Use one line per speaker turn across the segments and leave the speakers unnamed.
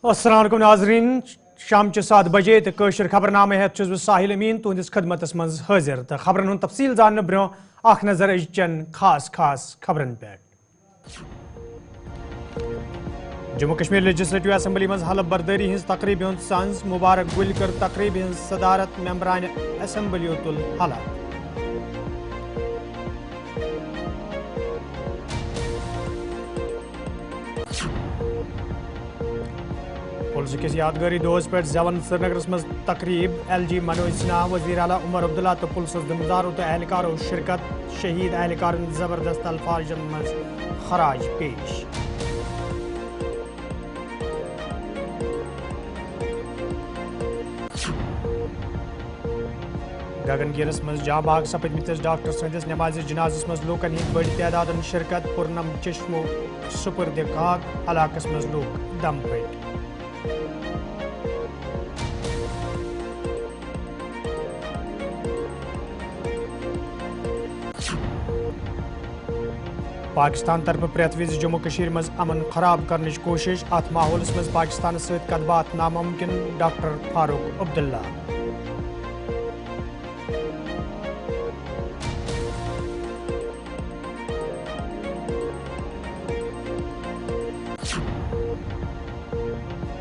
अस्सलाम वालेकुम नाजरीन शाम 7 बजे तो कशर खबरनामे हेत बह साहिल अमीन तुंदिस खदमतस मज हाजिर तो खबरन हुंद तफसील जानने ब्रो अख नजर अजचन खास खबरन पे। जम्मू कश्मीर लेजिस्लेटिव असम्बली मज हलफ बर्दारी हिंस तकरीब हुंद सांस मुबारक गुल कर तकरीब हिंस सदारत मेंबरान असम्बली तुल हलफ। पुलिस किस यादगारी दोस पे जवन श्रीनगर मज तकरीब LG मनोज सिन्हा वजीर आला उमर अब्दुल्ला तो पुलिस जिम्मेदारों तो एहलकारों शिरकत शहीद एहलकार जबरदस्त अल्फाजन मज खराज पेश। गगनगिरस मज जाबाग सपदमिस डॉक्टर सदस नमाज जनाजस मज लूकन हिंद बड़ी तादाद शिरकत पुरनम चश्मो सुपुर्द खाक इलाकस मज लूक दम पट। पाकिस्तान तरफ प्रेत विज जम्मू कश्मीर मज अमन खराब करने कोशिश अत माहौल मज पाकिस्तान सत कदबात नामुमकिन डॉक्टर फारूक अब्दुल्ला।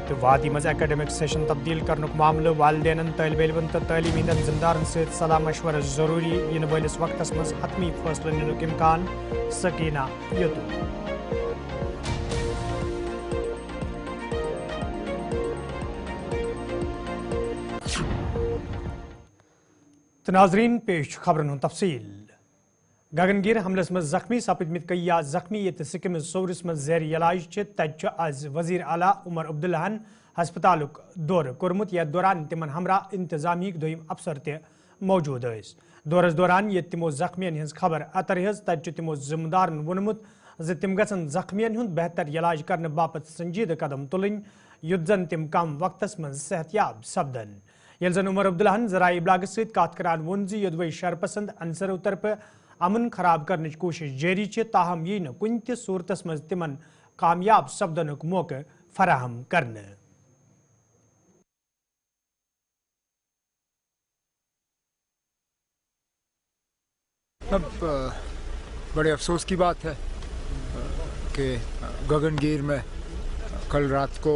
तो वादी मज एकेडमिक सेशन तब्दील करने मामले वालदेन तलब इलमन तो तलीम हिंदन जिमदारन सत सलाह मशवरा जरूरी इन वलिस वक्तस मज हतमी फैसला निनुक इम्कान सकीना यतु। तो नाजरीन पेश खबरन तफसील। गगनगिर हमलस मज जख्मी सपदमित कई जख्मी ये सिक्किम सोवरस मज ज़ेर इलाज तज आज वजीर आला उमर अब्दुल्लाहन हस्पतालुक दौर कोरमुत यथ दौरान तिमन हमरा इंतजामिक दोयम अफसर ते मौजूद दौरस दौरान ये तिमो जख्मियन हज खबर अतर तज तिमो जिम्मेदारन वोनमुत ज तिम गसन जख्मियन हुंद बेहतर इलाज करने बापत संजीद कदम तुलन युद्ध जन तिम कम वक्तस मज सेहतयाब सपदन। यल जन उमर अब्दुल्लाहन जराए इबलाग सत कत करान वोन ज योदवै शरपसंद अंसरों तरफ अमन खराब करने की कोशिश जारी ताहम यी न कुन त सूरतस मज तिमन कामयाब सपदनुक मौके फराहम करने।
अब बड़े अफसोस की बात है कि गगनगिर में कल रात को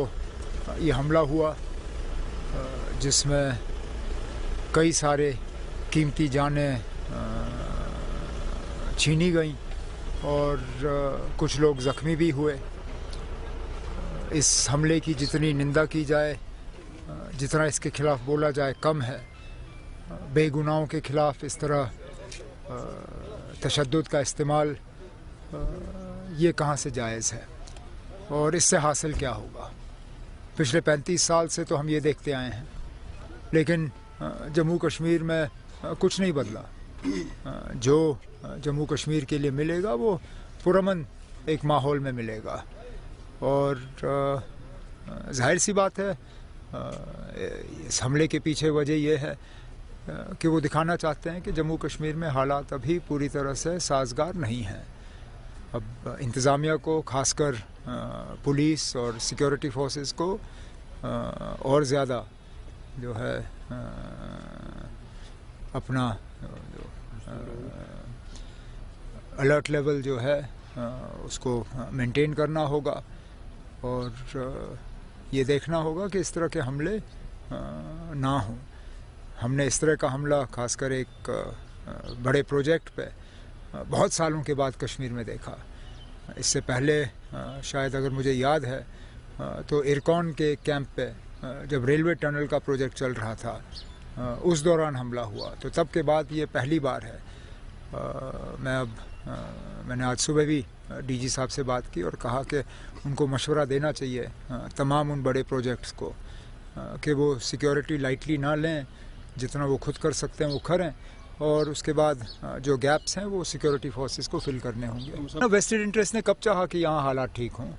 ये हमला हुआ जिसमें कई सारे कीमती जानें छीनी गईं और कुछ लोग ज़ख्मी भी हुए। इस हमले की जितनी निंदा की जाए जितना इसके खिलाफ बोला जाए कम है। बेगुनाहों के खिलाफ इस तरह तशद्दुद का इस्तेमाल ये कहाँ से जायज़ है और इससे हासिल क्या होगा। पिछले 35 साल से तो हम ये देखते आए हैं लेकिन जम्मू कश्मीर में कुछ नहीं बदला। जो जम्मू कश्मीर के लिए मिलेगा वो पुरअमन एक माहौल में मिलेगा और जाहिर सी बात है इस हमले के पीछे वजह यह है कि वो दिखाना चाहते हैं कि जम्मू कश्मीर में हालात अभी पूरी तरह से साजगार नहीं हैं। अब इंतज़ामिया को खासकर पुलिस और सिक्योरिटी फोर्सेस को और ज़्यादा जो है अपना अलर्ट लेवल जो है उसको मेंटेन करना होगा और ये देखना होगा कि इस तरह के हमले ना हों। हमने इस तरह का हमला खासकर एक बड़े प्रोजेक्ट पे बहुत सालों के बाद कश्मीर में देखा। इससे पहले शायद अगर मुझे याद है तो इरकॉन के कैंप पे जब रेलवे टनल का प्रोजेक्ट चल रहा था उस दौरान हमला हुआ तो तब के बाद ये पहली बार है। मैंने आज सुबह भी DG साहब से बात की और कहा कि उनको मशवरा देना चाहिए तमाम उन बड़े प्रोजेक्ट्स को कि वो सिक्योरिटी लाइटली ना लें, जितना वो खुद कर सकते हैं वो करें और उसके बाद जो गैप्स हैं वो सिक्योरिटी फोर्सेस को फिल करने होंगे। वेस्टेड इंटरेस्ट ने कब चाहा कि यहाँ हालात ठीक हों,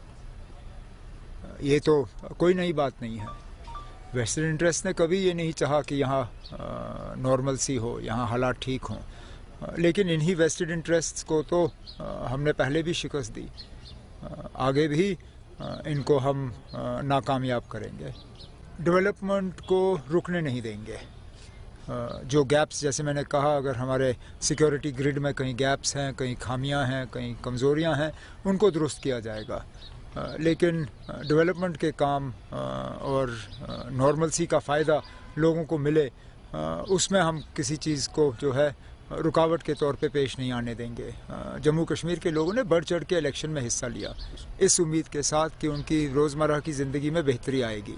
ये तो कोई नई बात नहीं है। वेस्टेड इंटरेस्ट ने कभी ये नहीं चाहा कि यहाँ नॉर्मल सी हो, यहाँ हालात ठीक हों, लेकिन इन्हीं वेस्टेड इंटरेस्ट्स को तो हमने पहले भी शिकस्त दी, आगे भी ان کو ہم ناکامیاب کریں گے. ڈیولپمنٹ کو رکنے نہیں دیں گے. جو گیپس جیسے میں نے کہا اگر ہمارے سیکیورٹی گرڈ میں کہیں گیپس ہیں, کہیں خامیاں ہیں, کہیں کمزوریاں ہیں, ان کو درست کیا جائے گا. لیکن ڈیولپمنٹ کے کام اور نارملسی کا فائدہ لوگوں کو ملے, اس میں ہم کسی چیز کو جو ہے رکاوٹ کے طور پہ پیش نہیں آنے دیں گے. جموں کشمیر کے لوگوں نے بڑھ چڑھ کے الیکشن میں حصہ لیا اس امید کے ساتھ کہ ان کی روزمرہ کی زندگی میں بہتری آئے گی.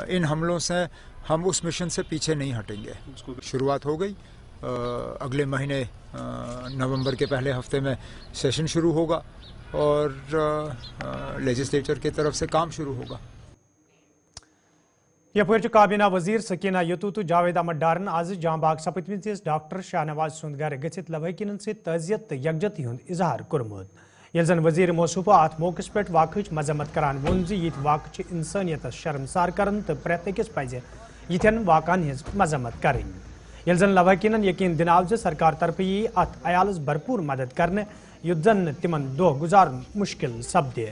ان حملوں سے ہم اس مشن سے پیچھے نہیں ہٹیں گے. شروعات ہو گئی, اگلے مہینے نومبر کے پہلے ہفتے میں سیشن شروع ہوگا اور لیجسلیچر کی طرف سے کام شروع ہوگا.
یپر کابینہ وزیر سکینہ یتو تو جاوید احمد ڈارن آز جام باغ سپدمتس ڈاکٹر شاہ نواز سند گھر گھت لوحقین سے تعزیت تو یکجہتی ہند اظہار کورمت. یل زن وزیر موصوفہ ات موقع پہ واقعہ مذمت کران وون زِ یہ واقع انسانیت شرمسار کرن تو پریت أکس پزِ یتھین واقعن ہز مذمت کریں. یل زن لوحقین یقین دن آو سرکار طرف یی ات عیالس بھرپور مدد کرنے یُتھ زن تمن دہ گزارن مشکل سپدِ.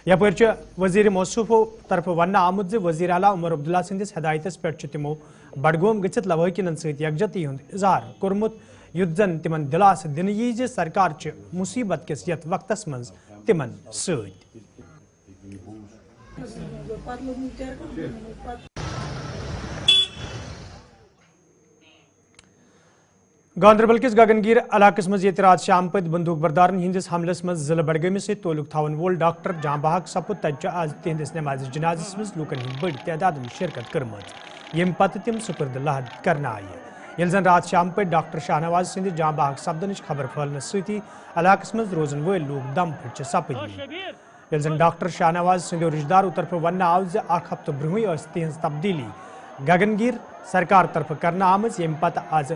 یپر وزیر موصوفو طرف ون آمت وزیر اعلیٰ عمر عبداللہ سندس ہدایتس پہ تمو بڈگوم گھت لوحقین ست یکجہتی ہند اظہار کورمت یُتھ زن تمن دلاس دن یی سرکار چہ مصیبت کس یت وقتس مز تمن ست. گاندربل کس گگنگیر علاقس مز یہ رات شام پت بندوق بردارن ہندس حملس مز ضلع بڈگامس ست تعلق تھون وول ڈاکٹر جام بحق سپد تتہ آز تہندس نماز جنازس مز لوکن ہند بڑ تعداد شرکت کرمت یم پتہ تم سپرد لحد کرنا آئے. یل زن رات شام پہ ڈاکٹر شاہ نواز سند جام بحق سپدنچ خبر پھہلنس ستی علاقس مز روزن ول لوگ دم پھٹ سپد. یل زن ڈاکٹر شاہ نواز سندو رشتہ دارو طرف ون آو ز اخ ہفتہ برہم تہذ تبدیلی گگنگیر سرکار طرف کرنا آمز یم پتہ آز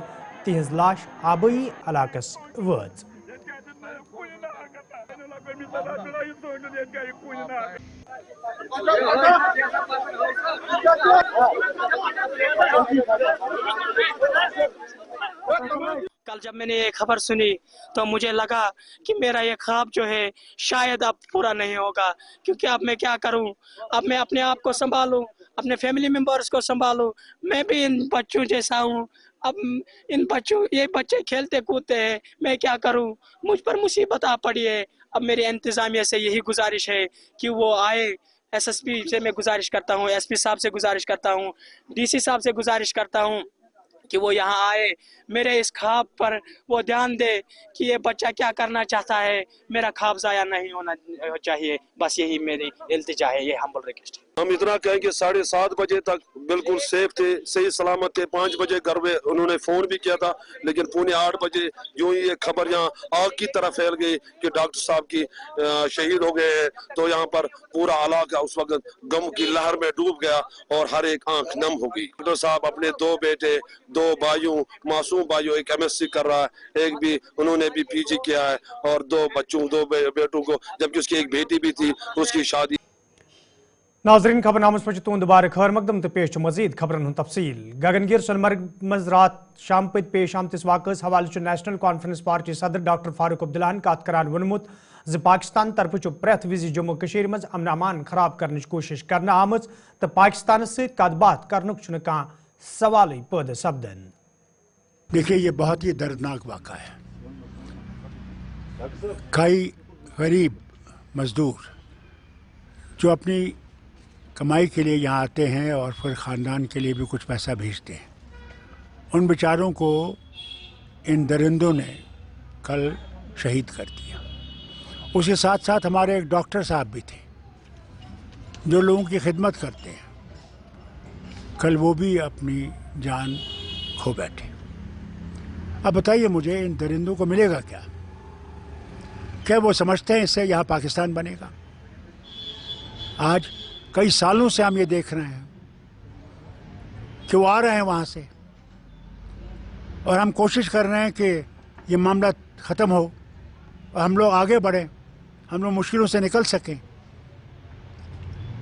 تہذ لاش آبائی علاقس وٲژ.
کل جب میں نے یہ خبر سنی تو مجھے لگا کہ میرا یہ خواب جو ہے شاید اب پورا نہیں ہوگا, کیونکہ اب میں کیا کروں. اب میں اپنے آپ کو سنبھالوں, اپنے فیملی ممبرس کو سنبھالوں. میں بھی ان بچوں جیسا ہوں. اب یہ بچے کھیلتے کودتے ہیں, میں کیا کروں. مجھ پر مصیبت آ پڑی ہے. اب میری انتظامیہ سے یہی گزارش ہے کہ وہ آئے. ایس پی سے میں گزارش کرتا ہوں, ایس پی صاحب سے گزارش کرتا ہوں, ڈی سی صاحب سے گزارش کرتا ہوں کہ وہ یہاں آئے, میرے اس خواب پر وہ دھیان دے کہ یہ بچہ کیا کرنا چاہتا ہے. میرا خواب ضائع نہیں ہونا چاہیے. بس یہی میری التجا ہے, یہ ہمبل ریکویسٹ ہے.
ہم اتنا کہیں کہ 7:30 بجے تک بالکل سیف تھے, صحیح سلامت تھے. 5 بجے گھر میں انہوں نے فون بھی کیا تھا, لیکن 7:45 بجے جو یہ خبر یہاں آگ کی طرح پھیل گئی کہ ڈاکٹر صاحب کی شہید ہو گئے ہیں, تو یہاں پر پورا علاقہ اس وقت غم کی لہر میں ڈوب گیا اور ہر ایک آنکھ نم ہو گئی. ڈاکٹر صاحب اپنے 2 بیٹے, 2 بھائیوں, معصوم بھائیوں, ایک MSc کر رہا ہے, ایک بھی انہوں نے بھی PG کیا ہے, اور 2 بچوں 2 بیٹوں کو, جبکہ اس کی ایک بیٹی بھی تھی, اس کی شادی.
ناظرین خبر نامس پہ تہد دوبارہ خیر مقدم تو پیش مزید خبرن ہند تفصیل. گگنگیر سونمرگ مز رات شام پت پیش آمتس واقعس حوالہ نیشنل کانفرنس پارٹی صدر ڈاکٹر فاروق عبداللہ کت کران وونمت ز پاکستان طرف پریت وز جموں کشیر مز امن امان خراب کرنچ کوشش کرنا آمت تو پاکستان ست کت بات کرنک کھانا سوال پید سپدن.
دیکھیے یہ بہت ہی دردناک واقعہ ہے. کئی غریب مزدور جو اپنی کمائی کے لیے یہاں آتے ہیں اور پھر خاندان کے لیے بھی کچھ پیسہ بھیجتے ہیں, ان بیچاروں کو ان درندوں نے کل شہید کر دیا. اس کے ساتھ ساتھ ہمارے ایک ڈاکٹر صاحب بھی تھے جو لوگوں کی خدمت کرتے ہیں, کل وہ بھی اپنی جان کھو بیٹھے. اب بتائیے مجھے ان درندوں کو ملے گا کیا؟ کیا وہ سمجھتے ہیں اس سے یہاں پاکستان بنے گا؟ آج کئی سالوں سے ہم یہ دیکھ رہے ہیں کہ وہ آ رہے ہیں وہاں سے, اور ہم کوشش کر رہے ہیں کہ یہ معاملہ ختم ہو اور ہم لوگ آگے بڑھیں, ہم لوگ مشکلوں سے نکل سکیں.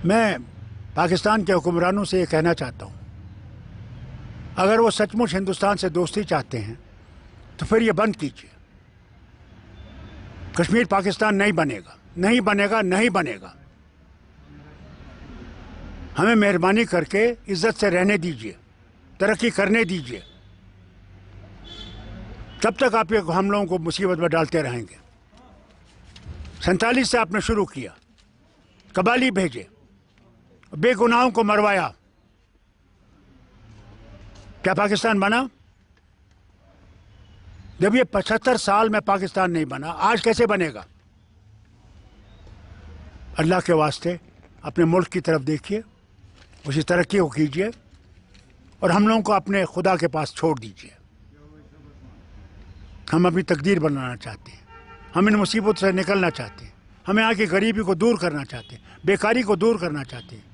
میں پاکستان کے حکمرانوں سے یہ کہنا چاہتا ہوں, اگر وہ سچ مچ ہندوستان سے دوستی چاہتے ہیں تو پھر یہ بند کیجیے. کشمیر پاکستان نہیں بنے گا, نہیں بنے گا, نہیں بنے گا. हमें मेहरबानी करके इज्जत से रहने दीजिए, तरक्की करने दीजिए। तब तक आप हम लोगों को मुसीबत में डालते रहेंगे। 47 से आपने शुरू किया, कबाली भेजे, बेगुनाहों को मरवाया। क्या पाकिस्तान बना? जब ये 75 साल में पाकिस्तान नहीं बना, आज कैसे बनेगा? अल्लाह के वास्ते अपने मुल्क की तरफ देखिए, उसी तरक्की को कीजिए और हम लोगों को अपने खुदा के पास छोड़ दीजिए। हम अपनी तकदीर बनाना चाहते हैं, हम इन मुसीबतों से निकलना चाहते हैं, हमें यहाँ की गरीबी को दूर करना चाहते हैं, बेकारी को दूर करना चाहते हैं।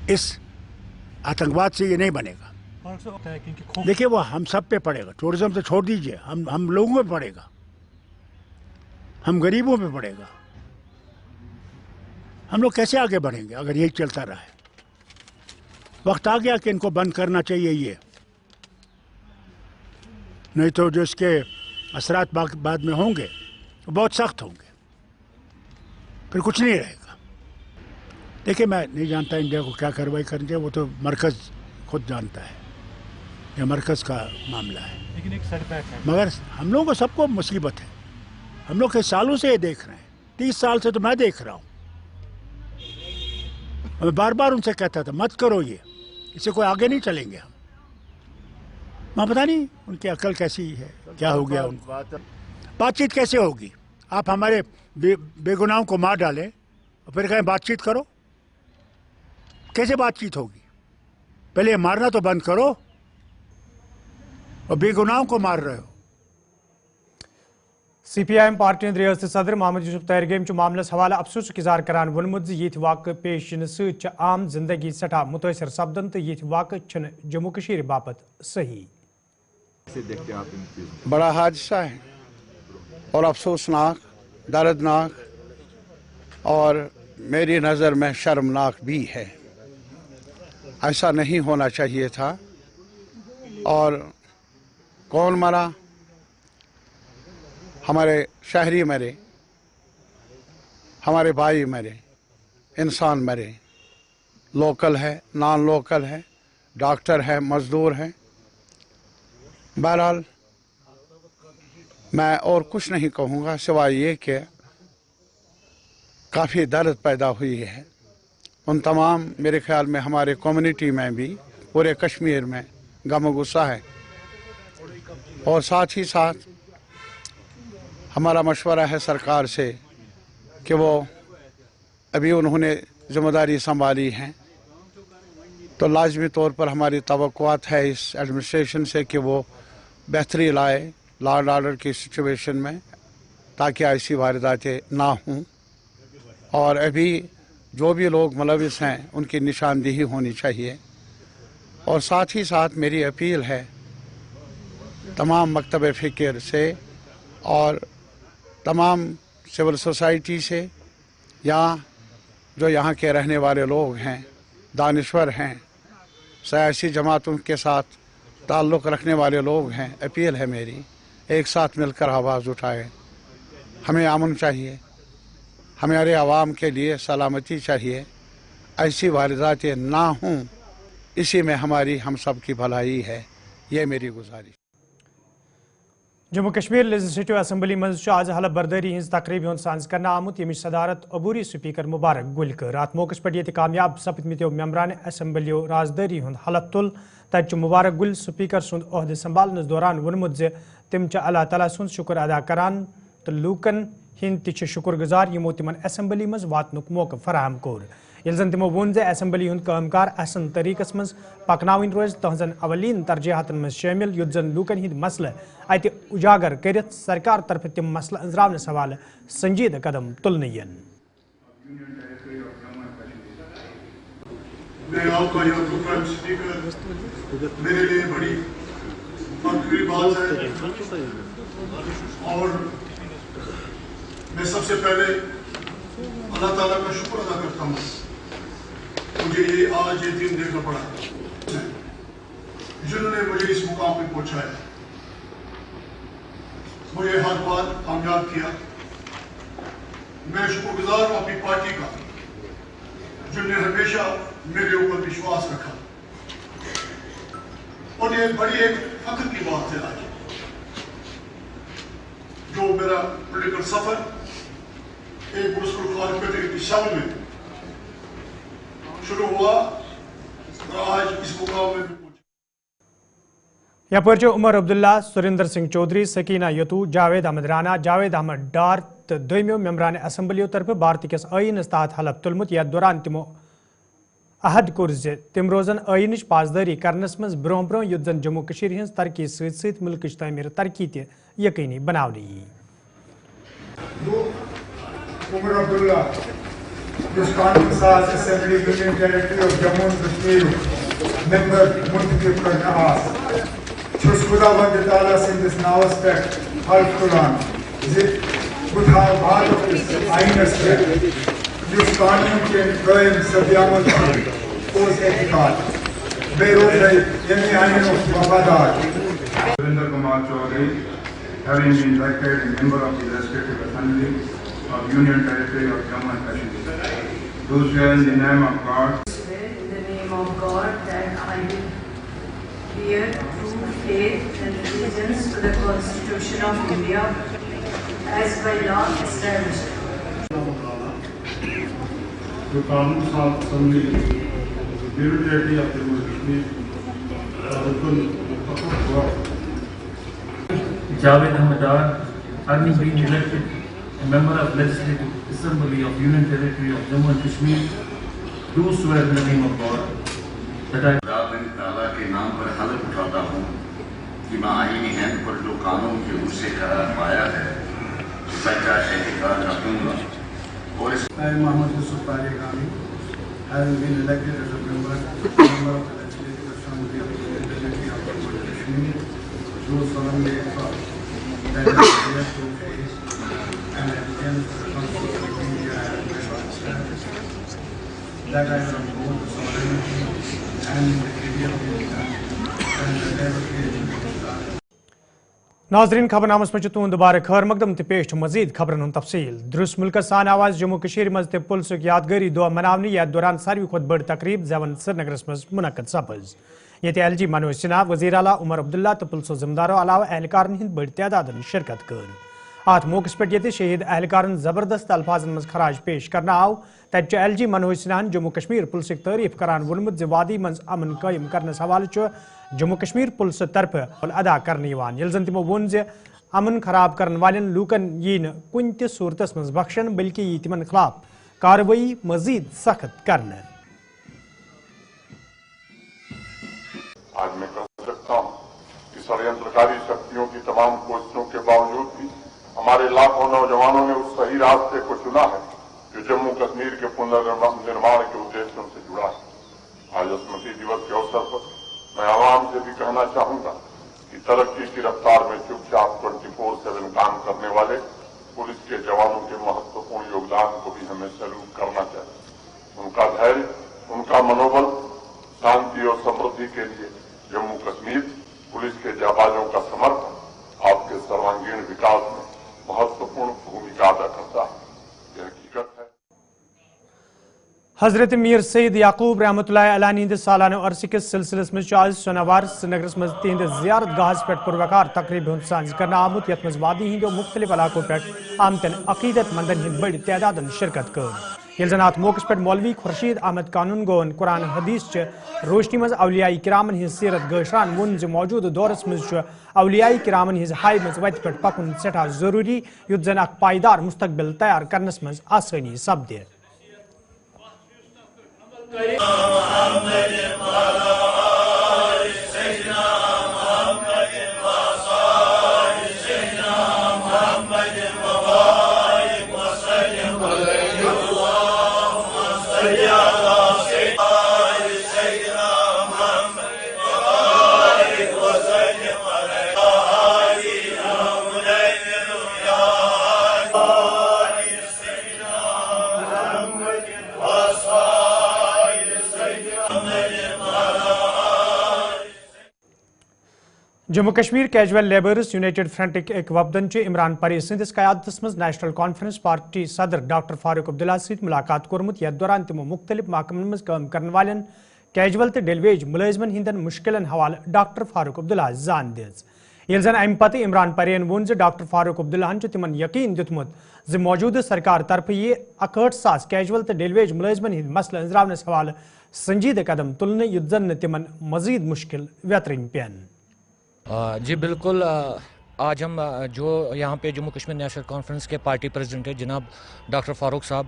इस आतंकवाद से ये नहीं बनेगा। देखिए वो हम सब पे पड़ेगा, टूरिज्म तो छोड़ दीजिए, हम लोगों पे पड़ेगा, हम गरीबों पे पड़ेगा। हम लोग कैसे आगे बढ़ेंगे अगर यही चलता रहा है? वक्त आ गया कि इनको बंद करना चाहिए ये, नहीं तो जो इसके असरात बाद में होंगे वो बहुत सख्त होंगे, फिर कुछ नहीं रहेगा। देखिए मैं नहीं जानता इंडिया को क्या कार्रवाई करनी चाहिए, वो तो मरकज़ खुद जानता है, ये मरकज़ का मामला है।
लेकिन एक सेटबैक है,
मगर हम लोगों को सबको मुसीबत है। हम लोग कई सालों से ये देख रहे हैं, 30 साल से तो मैं देख रहा हूँ। मैं बार बार उनसे कहता था मत करो ये, इससे कोई आगे नहीं चलेंगे हम। मैं पता नहीं उनकी अकल कैसी है, क्या हो गया उनको। बातचीत कैसे होगी? आप हमारे बेगुनाहों को मार डालें और फिर कहें बातचीत करो, कैसे बातचीत होगी? पहले ये मारना तो बंद करो, और बेगुनाहों को मार रहे हो।
CPIM पार्टी ने रियासती सदर मोहम्मद यूसुफ तैरगेम मामलस हवाला अफसोस इज़हार करान वोनमुत ये वाक़ पेश इन सत आम जिंदगी सठा मुतासर सपदन तो ये वाक़ जम्मू कश्मीर बापत सही।
बड़ा हादसा है और अफसोसनाक, दर्दनाक और मेरी नज़र में शर्मनाक भी है। ऐसा नहीं होना चाहिए था। और कौन मरा? हमारे शहरी मरे, हमारे भाई मरे, इंसान मरे, लोकल है, नॉन लोकल है, डॉक्टर है, मज़दूर है। बहरहाल मैं और कुछ नहीं कहूँगा सिवाय ये कि काफ़ी दर्द पैदा हुई है उन तमाम, मेरे ख्याल में हमारे कम्युनिटी में भी, पूरे कश्मीर में गम गुस्सा है। और साथ ही साथ हमारा मशवरा है सरकार से कि वो अभी उन्होंने ज़िम्मेदारी संभाली है तो लाजमी तौर पर हमारी तवक्कुआत है इस एडमिनिस्ट्रेशन से कि वो बेहतरी लाए लॉ एंड ऑर्डर की सिचुएशन में, ताकि ऐसी वारदातें ना हों। और अभी जो भी लोग मुलविस हैं उनकी निशानदेही होनी चाहिए। और साथ ही साथ मेरी अपील है तमाम मकतब फ़िक्र से और तमाम सिविल सोसाइटी से, या जो यहाँ के रहने वाले लोग हैं, दानिश्वर हैं, सियासी जमातों के साथ ताल्लुक़ रखने वाले लोग हैं, अपील है मेरी, एक साथ मिलकर आवाज़ उठाए। हमें अमन चाहिए, हमारे आवाम के लिए सलामती चाहिए, ऐसी वारदातें ना हों, इसी में हमारी हम सब की भलाई है, ये मेरी गुजारिश।
जम्मू कश्मीर लेजिस्लेटिव असम्बली मज आज हलफ बर्दारी हज तकरीब साज कर आमुत यम सदारत अबूरी स्पीकर मुबारक गुल कर अत मौके पे ये कामयाब सपदमतो मेम्बरान असम्बलियो राजदारी हूं हलफ तुल तत मुबारक गुल स्पीकर सुंद अहद संभालनस दौरान वोनमुत जे तिम अल्लाह ताला सुंद शुक्र अदा करान तो लूकन हिंद ति शुक्र गुजार यमो तिमन असम्बली मज वातनुक मौके फराहम कोर। यिल जन तिमो वोन जे असम्बली हुंद कामकार असन तरीकस मज पकनावन रोज तहजन अवलीन तरजीहातन मज शामिल युत जन लूकन हिंद मसले अत उजागर करित सरकार तरफ तिम मसले अंजरावनस हवाले संजीदा कदम तुलने यन।
मेरे लिए बड़ी फख्र बात है और मैं सबसे पहले अल्लाह ताला का शुक्र अदा करता हूँ मुझे ये आज ये दिन देखना पड़ा जिन्होंने मुझे इस मुकाम पे पहुंचाया, मुझे हर बार कामयाब किया। मैं शुक्रगुजार हूँ अपनी पार्टी का जिन्होंने हमेशा मेरे ऊपर विश्वास रखा। और ये बड़ी एक फख्र की बात है आज, जो मेरा पॉलिटिकल सफर एक मुस्कुल खालिद 87 में शुरू हुआ और आज इस मुकाम में
यपर उमर अब्दुल्ला, सुरिंदर सिंह चौधरी, सकीना यतू, जावेद अहमद राना, जावेद अहमद डार तो दोमियो मेम्बरान असम्बलियों तरफ भारत किस आईनस तहत हलफ तुलमुत यथ दौरान तिमो अहद कोर तिम रोजन आईनच पासदारी करनस मज ब्रोह ब्रोह युद्ध जन जम्मू कशीर हिंस तरक्की सत मुल्कच तमीर तरक्की त यकीनी बनावनी।
Umar Abdullah, this Congress Assembly Union Territory of Jammu and Kashmir, member Muntakib Karnahas, Chus Khudawand Ta'ala in this now aspect, Half Quran, Zid Budhav Bhad of this Ayn aspect, Jus Kanun ke Qaim Sadyamul Kos Ehtiqad, Beirozai Yemi Ayn of Wafadar.
Surinder Kumar Chaudhary, having been elected member of the Legislative Assembly of Union Territory of Jammu and Kashmir, do swear in the name of God.
In the name of God that I will bear true faith and allegiance to the Constitution of India as by law established.
जो कानून साफ assembly union territory of Jammu and Kashmir
Javed Ahmad Dar, having been elected a member of Legislative Assembly of Union Territory of Jammu and Kashmir, do swear in the name of God that I
ताला के नाम पर हलफ उठाता हूँ कि मैं आईनी हिंद पर जो कानून के उससे करार पाया है सच्चा एहतिकाद रखूंगा और इस
Mohammed Yusuf Parigami, having been elected as a member of the Legislative Assembly of the Union Territory of Jammu and Kashmir, do solemnly affirm that I will bear true faith and allegiance to the Constitution of India as by law established, that I will uphold the sovereignty and integrity of India and the derogation of Islam.
नाजरीन खबरनामस में तुंद दोबारा खैर मकदम ते पेश मजीद खबरन तफसील दुरुस्त मुल्क सान आवाज जम्मू कशीर मज ते पुलिस यादगारी दुआ मनावनी यथ दौरान सारी खुद बड़ तकरीब जवन श्रीनगरस मज मुनक़द सपज ये LG मनोज सिन्हा, वज़ीर आला उमर अब्दुल्ला तो पुलिस जिम्मेदारों अलावा एहलकारन हिंद बड़ तादाद शिरकत कर आत मौके पे शहीद एहलकारन जबरदस्त अल्फाजन मज खराज पेश करना आव तत LG मनोज सिन्हान जम्मू कश्मीर पुलिस तारीफ करान वोनमुत ज वादी मज अमन कायम करनस हवाले जम्मू कश्मीर पुलिस तरफ अदा करने यल जन तमो वोन ज अमन खराब करन वालन लूकन यी न कुन त सूरतस मज बख्शन बल्कि यी तिमन खिलाफ कार्रवाई मजीद सख्त करन।
आज मैं कह सकता हूँ कि षड्यंत्रकारी शक्तियों की तमाम कोशिशों के बावजूद भी हमारे लाखों नौजवानों ने उस सही रास्ते को चुना है जो जम्मू कश्मीर के पुनर्निर्माण के उद्देश्यों से जुड़ा है। आज स्मृति दिवस के अवसर पर मैं आवाम से भी कहना चाहूंगा कि तरक्की की रफ्तार में चुपचाप 24/7 काम करने वाले पुलिस के जवानों के महत्वपूर्ण योगदान को भी हमें सैल्यूट करना चाहिए। उनका धैर्य, उनका मनोबल, शांति और समृद्धि के लिए जम्मू कश्मीर पुलिस के जाबाजों का समर्पण आपके सर्वांगीण विकास में महत्वपूर्ण भूमिका अदा करता है। यह हकीकत है।
हजरत मीर सईद याकूब रहमतुल्लाह अलैहि हिंद सालाना अरसे के सिलसिलस में आज सोनावार श्रीनगरस मज तिहंद जियारत गाहस पे पुरवकार तकरीब सांझ करना आमुत यथ मज वादी हिंदो मुख्तलिफ इलाकों पे आमतन अकीदत मंदन हिंद बड़ी तादादन शिरकत कर यल जनात मौके पे मौलवी खुर्शीद अहमद कानून गोन कुरान हदीस च रोशनी मज औलियाई किरामन हिंद सीरत गशरान वोन ज मौजूद दौरस मज औलियाई किरामन हिंद हाय मज वत पे पकुन सठा जरूरी युद्ध जन अख पायदार मुस्तकबिल तैयार करनस मज आसानी सपदे।
Amen.
Jammu Kashmir casual labours united فرنٹک ایک وفدن عمران پری سندس قیادت مز نیشنل کانفرنس پارٹی صدر ڈاکٹر فاروق عبداللہ ست ملاقات کورمت یتھ دوران تمو مختلف محکمن مز کام کرن والن کیجول تو ڈیل ویج ملازمن ہندن مشکلن حوالہ ڈاکٹر فاروق عبداللہ زان دِژ یل زن امہ پتہ عمران پرین وون ڈاکٹر فاروق عبداللہ تمن یقین دیتمت موجودہ سرکار طرف یہ 61,000 کیجول تو ڈیل ویج ملازمن ہند مسئلہ انزراونس حوالہ سنجیدہ قدم تلنے یتھ زن تمن مزید مشکل ویترن پین.
جی بالکل، آج ہم جو یہاں پہ جموں کشمیر نیشنل کانفرنس کے پارٹی پریزیڈنٹ ہے جناب ڈاکٹر فاروق صاحب،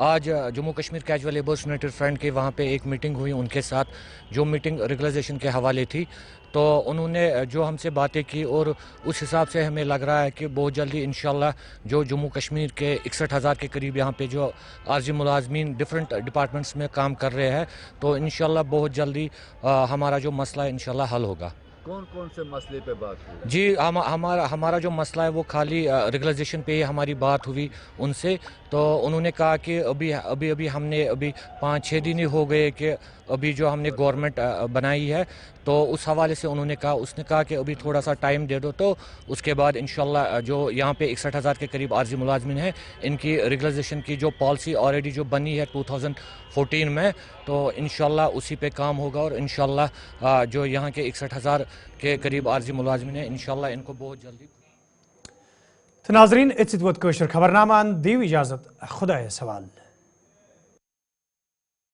آج Jammu Kashmir casual labours united front کے وہاں پہ ایک میٹنگ ہوئی ان کے ساتھ، جو میٹنگ ریگولائزیشن کے حوالے تھی. تو انہوں نے جو ہم سے باتیں کی اور اس حساب سے ہمیں لگ رہا ہے کہ بہت جلدی انشاءاللہ جو جموں کشمیر کے 61,000 کے قریب یہاں پہ جو عارضی ملازمین ڈفرینٹ ڈپارٹمنٹس میں کام کر رہے ہیں، تو انشاءاللہ بہت جلدی ہمارا جو مسئلہ ہے انشاءاللہ حل ہوگا.
کون کون سے مسئلے پہ بات ہوئی؟
جی ہمارا جو مسئلہ ہے وہ خالی ریگولائزیشن پہ ہی ہماری بات ہوئی ان سے. تو انہوں نے کہا کہ ابھی ہم نے 5-6 دن ہی ہو گئے کہ ابھی جو ہم نے گورنمنٹ بنائی ہے، تو اس حوالے سے انہوں نے کہا کہ ابھی تھوڑا سا ٹائم دے دو، تو اس کے بعد انشاءاللہ جو یہاں پہ 61,000 کے قریب عارضی ملازمین ہیں ان کی ریگولائزیشن کی جو پالیسی آلریڈی جو بنی ہے 2014 میں، تو انشاءاللہ اسی پہ کام ہوگا اور انشاءاللہ جو یہاں کے 61,000 کے قریب عارضی ملازمین ہیں انشاءاللہ ان کو بہت جلدی.
ناظرین اتھ ووت خبرنامہ دیو اجازت، خدا سوال.